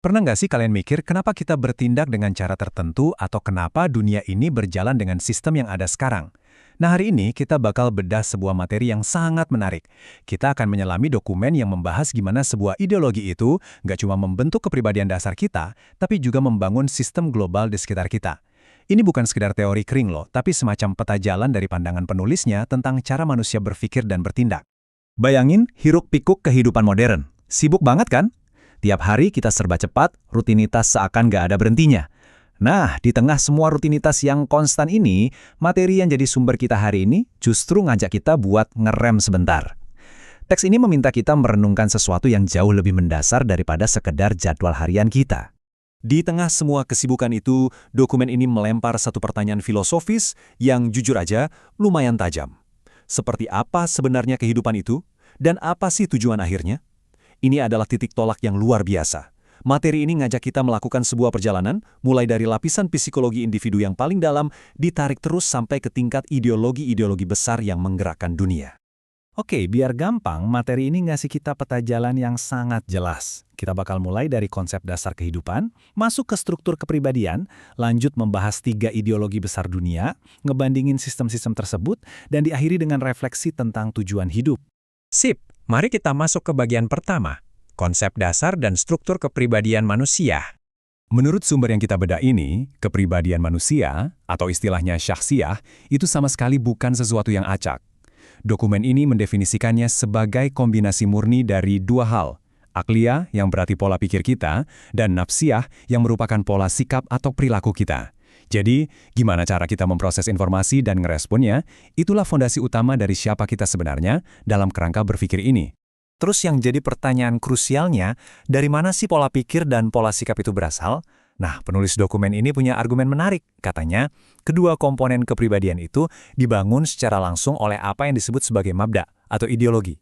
Pernah nggak sih kalian mikir kenapa kita bertindak dengan cara tertentu atau kenapa dunia ini berjalan dengan sistem yang ada sekarang? Nah, hari ini kita bakal bedah sebuah materi yang sangat menarik. Kita akan menyelami dokumen yang membahas gimana sebuah ideologi itu nggak cuma membentuk kepribadian dasar kita, tapi juga membangun sistem global di sekitar kita. Ini bukan sekedar teori kering loh, tapi semacam peta jalan dari pandangan penulisnya tentang cara manusia berpikir dan bertindak. Bayangin hiruk-pikuk kehidupan modern. Sibuk banget kan? Tiap hari kita serba cepat, rutinitas seakan gak ada berhentinya. Nah, di tengah semua rutinitas yang konstan ini, materi yang jadi sumber kita hari ini justru ngajak kita buat ngerem sebentar. Teks ini meminta kita merenungkan sesuatu yang jauh lebih mendasar daripada sekedar jadwal harian kita. Di tengah semua kesibukan itu, dokumen ini melempar satu pertanyaan filosofis yang jujur aja lumayan tajam. Seperti apa sebenarnya kehidupan itu? Dan apa sih tujuan akhirnya? Ini adalah titik tolak yang luar biasa. Materi ini ngajak kita melakukan sebuah perjalanan, mulai dari lapisan psikologi individu yang paling dalam, ditarik terus sampai ke tingkat ideologi-ideologi besar yang menggerakkan dunia. Oke, biar gampang, materi ini ngasih kita peta jalan yang sangat jelas. Kita bakal mulai dari konsep dasar kehidupan, masuk ke struktur kepribadian, lanjut membahas 3 ideologi besar dunia, ngebandingin sistem-sistem tersebut, dan diakhiri dengan refleksi tentang tujuan hidup. Sip! Mari kita masuk ke bagian pertama, konsep dasar dan struktur kepribadian manusia. Menurut sumber yang kita bedah ini, kepribadian manusia, atau istilahnya syakhsiyah, itu sama sekali bukan sesuatu yang acak. Dokumen ini mendefinisikannya sebagai kombinasi murni dari 2 hal, akliyah yang berarti pola pikir kita, dan nafsiyah yang merupakan pola sikap atau perilaku kita. Jadi, gimana cara kita memproses informasi dan ngeresponnya, itulah fondasi utama dari siapa kita sebenarnya dalam kerangka berpikir ini. Terus yang jadi pertanyaan krusialnya, dari mana sih pola pikir dan pola sikap itu berasal? Nah, penulis dokumen ini punya argumen menarik. Katanya, kedua komponen kepribadian itu dibangun secara langsung oleh apa yang disebut sebagai mabda atau ideologi.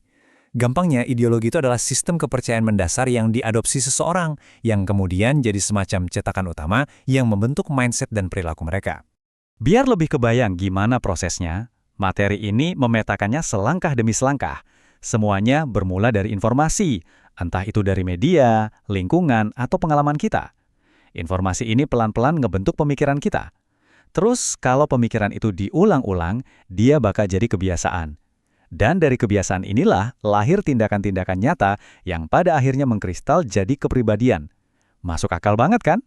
Gampangnya, ideologi itu adalah sistem kepercayaan mendasar yang diadopsi seseorang, yang kemudian jadi semacam cetakan utama yang membentuk mindset dan perilaku mereka. Biar lebih kebayang gimana prosesnya, materi ini memetakannya selangkah demi selangkah. Semuanya bermula dari informasi, entah itu dari media, lingkungan, atau pengalaman kita. Informasi ini pelan-pelan ngebentuk pemikiran kita. Terus, kalau pemikiran itu diulang-ulang, dia bakal jadi kebiasaan. Dan dari kebiasaan inilah lahir tindakan-tindakan nyata yang pada akhirnya mengkristal jadi kepribadian. Masuk akal banget kan?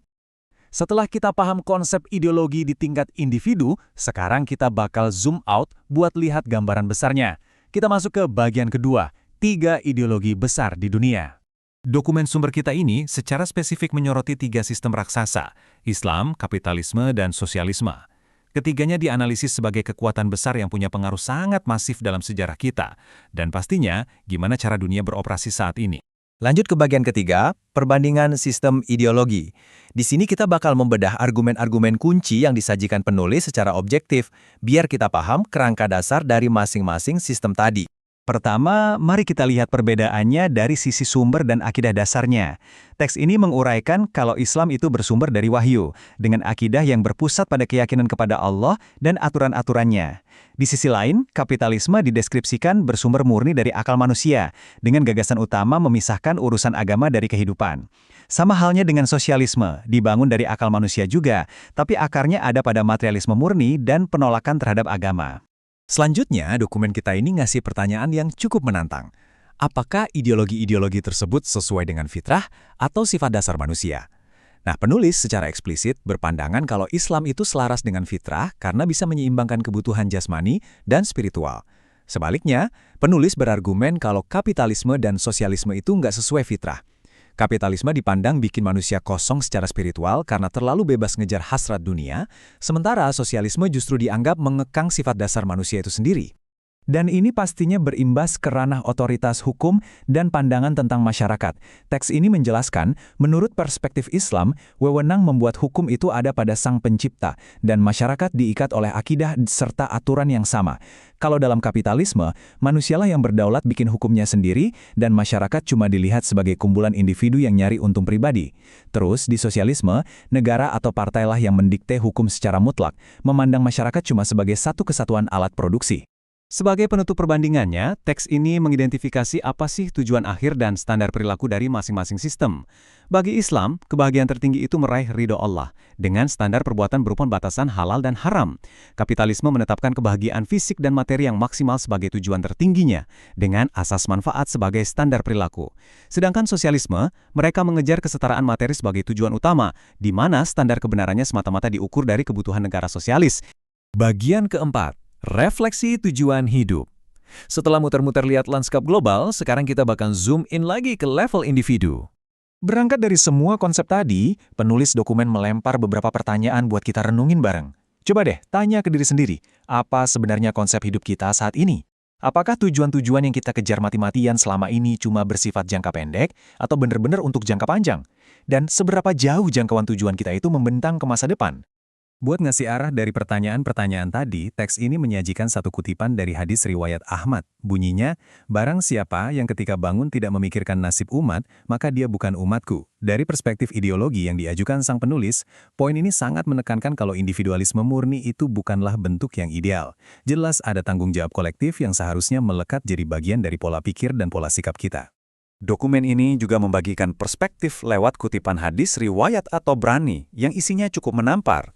Setelah kita paham konsep ideologi di tingkat individu, sekarang kita bakal zoom out buat lihat gambaran besarnya. Kita masuk ke bagian kedua, 3 ideologi besar di dunia. Dokumen sumber kita ini secara spesifik menyoroti 3 sistem raksasa, Islam, kapitalisme, dan sosialisme. Ketiganya dianalisis sebagai kekuatan besar yang punya pengaruh sangat masif dalam sejarah kita, dan pastinya gimana cara dunia beroperasi saat ini. Lanjut ke bagian ketiga, perbandingan sistem ideologi. Di sini kita bakal membedah argumen-argumen kunci yang disajikan penulis secara objektif, biar kita paham kerangka dasar dari masing-masing sistem tadi. Pertama, mari kita lihat perbedaannya dari sisi sumber dan akidah dasarnya. Teks ini menguraikan kalau Islam itu bersumber dari wahyu, dengan akidah yang berpusat pada keyakinan kepada Allah dan aturan-aturannya. Di sisi lain, kapitalisme dideskripsikan bersumber murni dari akal manusia, dengan gagasan utama memisahkan urusan agama dari kehidupan. Sama halnya dengan sosialisme, dibangun dari akal manusia juga, tapi akarnya ada pada materialisme murni dan penolakan terhadap agama. Selanjutnya, dokumen kita ini ngasih pertanyaan yang cukup menantang. Apakah ideologi-ideologi tersebut sesuai dengan fitrah atau sifat dasar manusia? Nah, penulis secara eksplisit berpandangan kalau Islam itu selaras dengan fitrah karena bisa menyeimbangkan kebutuhan jasmani dan spiritual. Sebaliknya, penulis berargumen kalau kapitalisme dan sosialisme itu nggak sesuai fitrah. Kapitalisme dipandang bikin manusia kosong secara spiritual karena terlalu bebas ngejar hasrat dunia, sementara sosialisme justru dianggap mengekang sifat dasar manusia itu sendiri. Dan ini pastinya berimbas ke ranah otoritas hukum dan pandangan tentang masyarakat. Teks ini menjelaskan, menurut perspektif Islam, wewenang membuat hukum itu ada pada Sang Pencipta, dan masyarakat diikat oleh akidah serta aturan yang sama. Kalau dalam kapitalisme, manusialah yang berdaulat bikin hukumnya sendiri, dan masyarakat cuma dilihat sebagai kumpulan individu yang nyari untung pribadi. Terus, di sosialisme, negara atau partailah yang mendikte hukum secara mutlak, memandang masyarakat cuma sebagai satu kesatuan alat produksi. Sebagai penutup perbandingannya, teks ini mengidentifikasi apa sih tujuan akhir dan standar perilaku dari masing-masing sistem. Bagi Islam, kebahagiaan tertinggi itu meraih ridho Allah, dengan standar perbuatan berupa batasan halal dan haram. Kapitalisme menetapkan kebahagiaan fisik dan materi yang maksimal sebagai tujuan tertingginya, dengan asas manfaat sebagai standar perilaku. Sedangkan sosialisme, mereka mengejar kesetaraan materi sebagai tujuan utama, di mana standar kebenarannya semata-mata diukur dari kebutuhan negara sosialis. Bagian keempat. Refleksi tujuan hidup. Setelah muter-muter lihat lanskap global, sekarang kita bakal zoom in lagi ke level individu. Berangkat dari semua konsep tadi, penulis dokumen melempar beberapa pertanyaan buat kita renungin bareng. Coba deh, tanya ke diri sendiri, apa sebenarnya konsep hidup kita saat ini? Apakah tujuan-tujuan yang kita kejar mati-matian selama ini cuma bersifat jangka pendek, atau benar-benar untuk jangka panjang? Dan seberapa jauh jangkauan tujuan kita itu membentang ke masa depan? Buat ngasih arah dari pertanyaan-pertanyaan tadi, teks ini menyajikan satu kutipan dari hadis riwayat Ahmad. Bunyinya, barang siapa yang ketika bangun tidak memikirkan nasib umat, maka dia bukan umatku. Dari perspektif ideologi yang diajukan sang penulis, poin ini sangat menekankan kalau individualisme murni itu bukanlah bentuk yang ideal. Jelas ada tanggung jawab kolektif yang seharusnya melekat jadi bagian dari pola pikir dan pola sikap kita. Dokumen ini juga membagikan perspektif lewat kutipan hadis riwayat atau Brani yang isinya cukup menampar.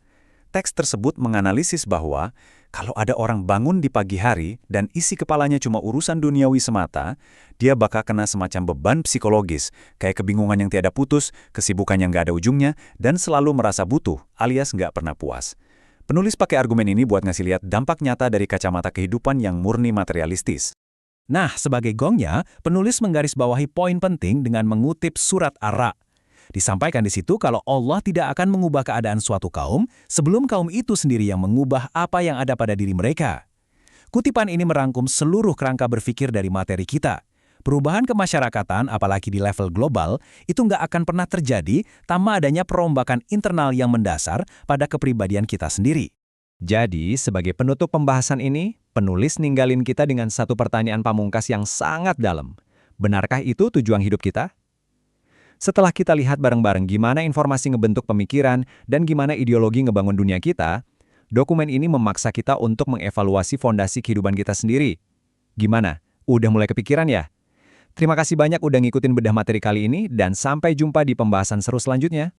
Teks tersebut menganalisis bahwa kalau ada orang bangun di pagi hari dan isi kepalanya cuma urusan duniawi semata, dia bakal kena semacam beban psikologis, kayak kebingungan yang tiada putus, kesibukan yang nggak ada ujungnya, dan selalu merasa butuh, alias nggak pernah puas. Penulis pakai argumen ini buat ngasih lihat dampak nyata dari kacamata kehidupan yang murni materialistis. Nah, sebagai gongnya, penulis menggarisbawahi poin penting dengan mengutip surat Ar-Ra. Disampaikan di situ kalau Allah tidak akan mengubah keadaan suatu kaum sebelum kaum itu sendiri yang mengubah apa yang ada pada diri mereka. Kutipan ini merangkum seluruh kerangka berpikir dari materi kita. Perubahan kemasyarakatan, apalagi di level global, itu nggak akan pernah terjadi tanpa adanya perombakan internal yang mendasar pada kepribadian kita sendiri. Jadi, sebagai penutup pembahasan ini, penulis ninggalin kita dengan satu pertanyaan pamungkas yang sangat dalam. Benarkah itu tujuan hidup kita? Setelah kita lihat bareng-bareng gimana informasi ngebentuk pemikiran dan gimana ideologi ngebangun dunia kita, dokumen ini memaksa kita untuk mengevaluasi fondasi kehidupan kita sendiri. Gimana? Udah mulai kepikiran ya? Terima kasih banyak udah ngikutin bedah materi kali ini dan sampai jumpa di pembahasan seru selanjutnya.